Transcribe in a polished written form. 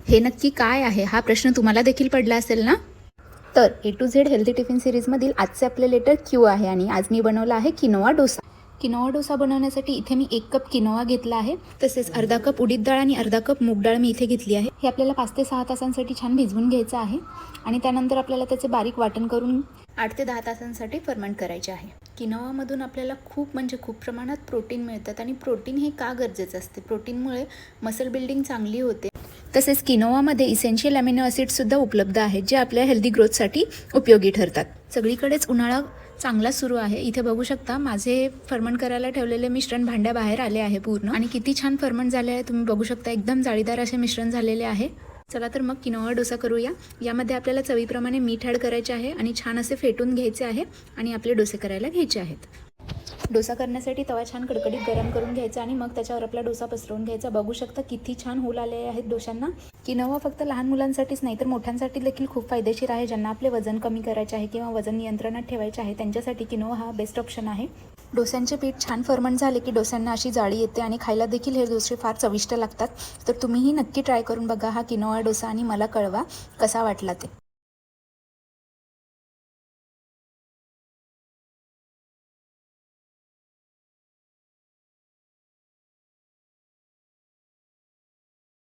हे नक्की काय आहे हा प्रश्न तुम्हाला देखील पडला असेल ना? तर A to Z healthy tiffin सिरीजमधील आजचे आपले लेटर क्यू आहे आणि आज मी बनवला आहे किनोवा डोसा. किनोवा डोसा बनवण्यासाठी इथे मी 1 कप किनोवा घेतला आहे. तसेच अर्धा कप उडीद डाळ आणि अर्धा कप मूग डाळ मी इथे घेतली आहे. हे आपल्याला 5 ते 6 तासांसाठी छान भिजवून घ्यायचं आहे आणि त्यानंतर आपल्याला त्याचे बारीक वाटण करून 8 ते 10 तासांसाठी फर्मेंट करायचे आहे. किनोवामधून आपल्याला खूप खूप प्रमाणात प्रोटीन मिळतात आणि प्रोटीन हे का गरजेचं असते? प्रोटीनमुळे मसल बिल्डिंग चांगली होते. तसेच किनोवामध्ये इसेन्शियल अमिनो ॲसिडसुद्धा उपलब्ध आहेत जे आपल्या हेल्दी ग्रोथसाठी उपयोगी ठरतात. सगळीकडेच उन्हाळा चांगला सुरू आहे. इथे बघू शकता माझे फर्मंट करायला ठेवलेले मिश्रण भांड्याबाहेर आले आहे पूर्ण आणि किती छान फर्मंट झाले आहे तुम्ही बघू शकता. एकदम जाळीदार असे मिश्रण झालेले आहे. चला तर मग किनोवा डोसा करूया. यामध्ये आपल्याला चवीप्रमाणे मीठ ॲड करायचे आहे आणि छान असे फेटून घ्यायचे आहे आणि आपले डोसे करायला घ्यायचे आहेत. डोसा करण्यासाठी तवा छान कडकडीत गरम करून घ्यायचा आणि मग त्याच्यावर आपला डोसा पसरवून घ्यायचा. बघू शकता किती छान होल आले आहेत डोशांना. किनोवा फक्त लहान मुलांसाठीच नाही तर मोठ्यांसाठी देखील खूप फायदेशीर आहे. ज्यांना आपले वजन कमी करायचे आहे किंवा वजन नियंत्रणात ठेवायचे आहे त्यांच्यासाठी किनोवा हा बेस्ट ऑप्शन आहे. डोस्यांचे पीठ छान फर्मंट झाले की डोस्यांना अशी जाळी येते आणि खायला देखील हे डोसे फार चविष्ट लागतात. तर तुम्हीही नक्की ट्राय करून बघा हा किनोवा डोसा आणि मला कळवा कसा वाटला ते.